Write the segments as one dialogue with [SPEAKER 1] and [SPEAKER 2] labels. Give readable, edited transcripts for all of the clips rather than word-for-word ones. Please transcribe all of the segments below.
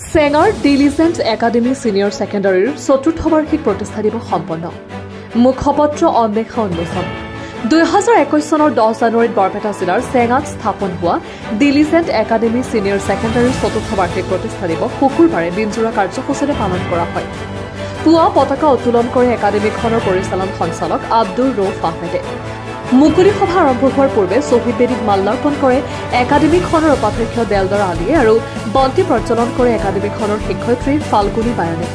[SPEAKER 1] চেঙাৰ diligent academy senior ছেকেণ্ডাৰীৰ চতুৰ্থ বাৰ্ষিক প্ৰতিষ্ঠা দিৱস সম্পন্ন মুখপত্ৰ অন্বেষা উন্মোচন 2021 চনৰ 10 জানুৱাৰীত বৰপেটা জিলাৰ চেঙাত স্থাপন হোৱা ডিলিজেণ্ট একাডেমী ছিনিয়ৰ ছেকেণ্ডাৰীৰ চতুৰ্থ বাৰ্ষিক প্ৰতিষ্ঠা দিৱস শুকুৰবাৰে দিনজোৰা কাৰ্যসূচীৰে পালন কৰা হয়। পুৱা পতাকা উত্তোলন কৰে একাডেমীখনৰ পৰিচালন সঞ্চালক আব্দুৰ ৰৌফ আহমেদে। মুকলি সভা আৰম্ভ হোৱাৰ পূৰ্বে শ্বহীদ বেদীত মাল্যাৰ্পণ কৰে একাডেমীখনৰ উপাধ্যক্ষ দেলদাৰ আলীয়ে আৰু বন্তি প্ৰজ্বলন কৰে একাডেমীখনৰ শিক্ষয়িত্ৰী ফাল্গুনী বায়নে।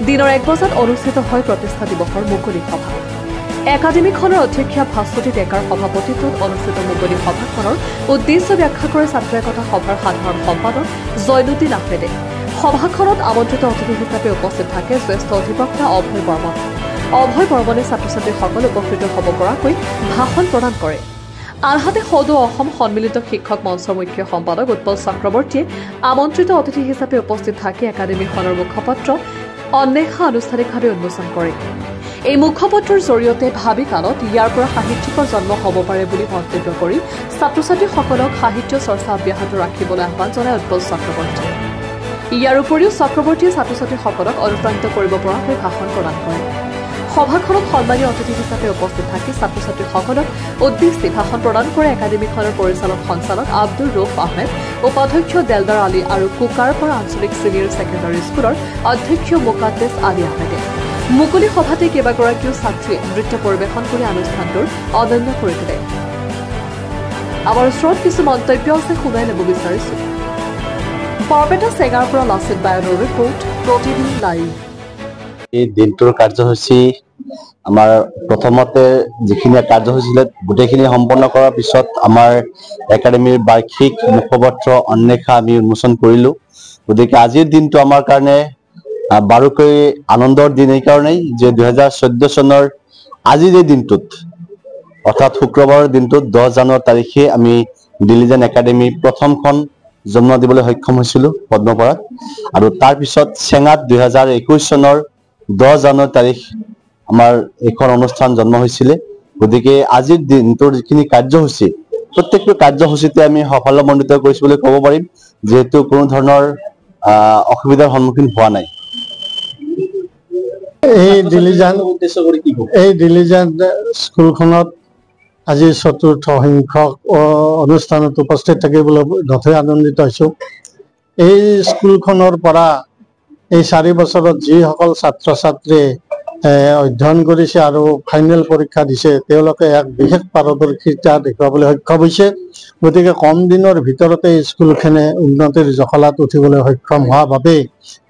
[SPEAKER 1] দিনৰ 1 বজাত অনুষ্ঠিত হয় প্ৰতিষ্ঠা দিৱসৰ মুকলি সভা। একাডেমীখনৰ অধ্যক্ষা ভাস্বতী ডেকাৰ সভাপতিত্বত অনুষ্ঠিত মুকলি সভাখনৰ উদ্দেশ্য ব্যাখ্যা কৰে ছাত্ৰ একতা সভাৰ সাধাৰণ সম্পাদক জয়নুদ্দিন আহমেদে। সভাখনত আমন্ত্ৰিত অতিথি হিচাপে উপস্থিত থাকে জ্যেষ্ঠ অধিবক্তা অভয় বৰ্মন। অভয় বৰ্মনে ছাত্ৰ ছাত্ৰীসকল উপকৃত হ'ব পৰাকৈ ভাষণ প্ৰদান কৰে। আনহাতে সদৌ অসম সন্মিলিত শিক্ষক মঞ্চৰ মুখ্য সম্পাদক উৎপল চক্ৰৱৰ্তীয়ে আমন্ত্ৰিত অতিথি হিচাপে উপস্থিত থাকি একাডেমীখনৰ মুখপত্ৰ অন্বেষা আনুষ্ঠানিকভাৱে উন্মোচন কৰে। এই মুখপত্ৰৰ জৰিয়তে ভাবি কালত ইয়াৰ পৰা সাহিত্যিকৰ জন্ম হ'ব পাৰে বুলি মন্তব্য কৰি ছাত্ৰ ছাত্ৰীসকলক সাহিত্য চৰ্চা অব্যাহত ৰাখিবলৈ আহ্বান জনায় উৎপল চক্ৰৱৰ্তীয়ে। ইয়াৰ উপৰিও চক্ৰৱৰ্তীয়ে ছাত্ৰ ছাত্ৰীসকলক অনুপ্ৰাণিত কৰিব পৰাকৈ ভাষণ প্ৰদান কৰে। সভাখনত সন্মানীয় অতিথি হিচাপে উপস্থিত থাকি ছাত্ৰ ছাত্ৰীসকলক উদ্দেশ্যি ভাষণ প্ৰদান কৰে একাডেমীখনৰ পৰিচালক সঞ্চালক আব্দুৰ ৰৌফ আহমেদ, উপাধ্যক্ষ দেলদাৰ আলী আৰু কুকাৰপাৰা আঞ্চলিক ছিনিয়ৰ ছেকেণ্ডাৰী স্কুলৰ অধ্যক্ষ মুকাদ্দেছ আলী আহমেদে। মুকলি সভাতে কেইবাগৰাকীও ছাত্ৰীয়ে নৃত্য পৰিৱেশন কৰি অনুষ্ঠানটোৰ অনন্য কৰি তোলে। আমাৰ ওচৰত কিছু মন্তব্য আছে, শুনাই ল'ব বিচাৰিছো। বৰপেটা চেঙাৰ পৰা লাচিত বায়নৰ ৰিপৰ্ট, প্ৰতিদিন লাইভ।
[SPEAKER 2] এই দিনটোৰ কাৰ্যসূচী আমাৰ প্ৰথমতে যিখিনি কাৰ্যসূচী গোটেইখিনি সম্পন্ন কৰাৰ পিছত আমাৰ একাডেমীৰ বাৰ্ষিক মুখপত্ৰ অন্বেষা আমি উন্মোচন কৰিলোঁ। গতিকে আজিৰ দিনটো আমাৰ কাৰণে বাৰুকৈ আনন্দৰ দিন এই কাৰণেই যে 2014 চনৰ আজিৰ এই দিনটোত অৰ্থাৎ শুক্ৰবাৰৰ দিনটোত 10 জানুৱাৰী তাৰিখে আমি ডিলিজেণ্ট একাডেমী প্ৰথমখন জন্ম দিবলৈ সক্ষম হৈছিলোঁ পদ্মপাৰাত, আৰু তাৰপিছত চেঙাত 2021 চনৰ 10 জানুৱাৰী তাৰিখ আমাৰ এইখন অনুষ্ঠান জন্ম হৈছিলে। গতিকে আজিৰ দিনটোৰ যিখিনি কাৰ্যসূচী প্ৰত্যেকটো কাৰ্যসূচীতে আমি সাফল্যমণ্ডিত কৰিছোঁ বুলি ক'ব পাৰিম, যিহেতু কোনো ধৰণৰ অসুবিধাৰ সন্মুখীন হোৱা নাই।
[SPEAKER 3] এই ডিলিজেণ্ট স্কুলখনত আজি চতুৰ্থ সংখ্যক অনুষ্ঠানত উপস্থিত থাকিবলৈ নথৈ আনন্দিত হৈছোঁ। এই স্কুলখনৰ পৰা এই 4 বছৰত যিসকল ছাত্ৰ ছাত্ৰীয়ে অধ্যয়ন কৰিছে আৰু ফাইনেল পৰীক্ষা দিছে তেওঁলোকে এক বিশেষ পাৰদৰ্শিতা দেখুৱাবলৈ সক্ষম হৈছে। গতিকে কম দিনৰ ভিতৰতে স্কুলখনে উন্নতিৰ জখলাত উঠিবলৈ সক্ষম হোৱাৰ বাবে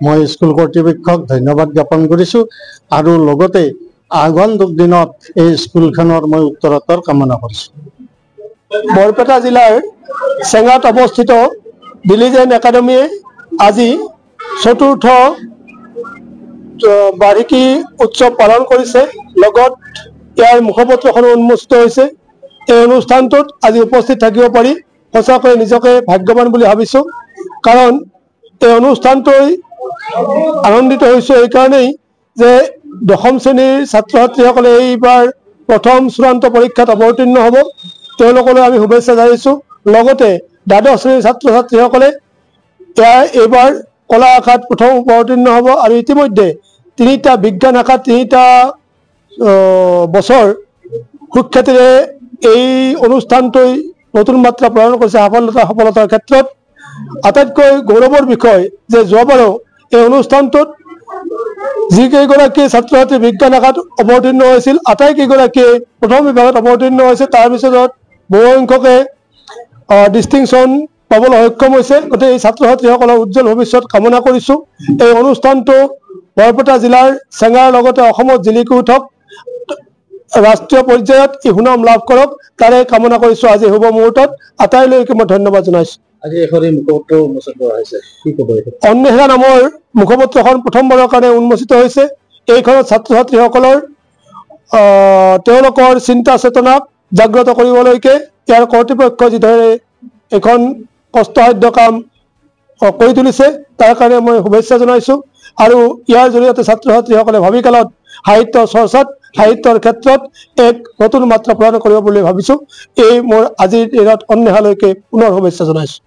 [SPEAKER 3] মই স্কুল কৰ্তৃপক্ষক ধন্যবাদ জ্ঞাপন কৰিছোঁ আৰু লগতে আগন্তুক দিনত এই স্কুলখনৰ মই উত্তৰোত্তৰ কামনা কৰিছোঁ।
[SPEAKER 4] বৰপেটা জিলাৰ চেঙাত অৱস্থিত ডিলিজেণ্ট একাডেমীয়ে আজি চতুৰ্থ বাৰ্ষিকী উৎসৱ পালন কৰিছে, লগত ইয়াৰ মুখপত্ৰখনো উন্মোচিত হৈছে। এই অনুষ্ঠানটোত আজি উপস্থিত থাকিব পাৰি সঁচাকৈ নিজকে ভাগ্যৱান বুলি ভাবিছোঁ, কাৰণ এই অনুষ্ঠানটোই আনন্দিত হৈছোঁ এইকাৰণেই যে 10ম শ্ৰেণীৰ ছাত্ৰ ছাত্ৰীসকলে এইবাৰ প্ৰথম চূড়ান্ত পৰীক্ষাত অৱতীৰ্ণ হ'ব, তেওঁলোকলৈ আমি শুভেচ্ছা জনাইছোঁ। লগতে দ্বাদশ শ্ৰেণীৰ ছাত্ৰ ছাত্ৰীসকলে এইবাৰ কলা শাখাত প্ৰথম অৱতীৰ্ণ হ'ব আৰু ইতিমধ্যে 3টা বিজ্ঞান শাখাত 3টা বছৰ সুখ্যাতিৰে এই অনুষ্ঠানটোই নতুন মাত্ৰা প্ৰদান কৰিছে। সফলতাৰ ক্ষেত্ৰত আটাইতকৈ গৌৰৱৰ বিষয় যে যোৱাবাৰো এই অনুষ্ঠানটোত যিকেইগৰাকী ছাত্ৰ ছাত্ৰী বিজ্ঞান শাখাত অৱতীৰ্ণ হৈছিল আটাইকেইগৰাকীয়ে প্ৰথম বিভাগত অৱতীৰ্ণ হৈছে, তাৰপিছত বহু সংখ্যকে ডিষ্টিংশ্যন পাবলৈ সক্ষম হৈছে। গতিকে এই ছাত্ৰ ছাত্ৰীসকলৰ উজ্জ্বল ভৱিষ্যত কামনা কৰিছোঁ। এই অনুষ্ঠানটো বৰপেটা জিলাৰ চেঙাৰ লগতে অসমত জিলিকি উঠক, ৰাষ্ট্ৰীয় পৰ্যায়ত ই সুনাম লাভ কৰক, তাৰে কামনা কৰিছোঁ। আজি শুভ মুহূৰ্তত আটাইলৈকে মই ধন্যবাদ জনাইছোঁ। অন্বেষা নামৰ মুখপত্ৰখন প্ৰথমবাৰৰ কাৰণে উন্মোচিত হৈছে। এইখনত ছাত্ৰ ছাত্ৰীসকলৰ তেওঁলোকৰ চিন্তা চেতনাক জাগ্ৰত কৰিবলৈকে ইয়াৰ কৰ্তৃপক্ষ যিদৰে এখন কষ্টসাধ্য কাম কৰি তুলিছে তাৰ কাৰণে মই শুভেচ্ছা জনাইছোঁ। আৰু ইয়াৰ জৰিয়তে ছাত্ৰ ছাত্ৰীসকলে ভাবি কালত সাহিত্যৰ চৰ্চাত সাহিত্যৰ ক্ষেত্ৰত এক নতুন মাত্ৰা প্ৰদান কৰিব বুলি ভাবিছোঁ। এই মোৰ আজিৰ দিনত অন্বেষালৈকে পুনৰ শুভেচ্ছা জনাইছোঁ।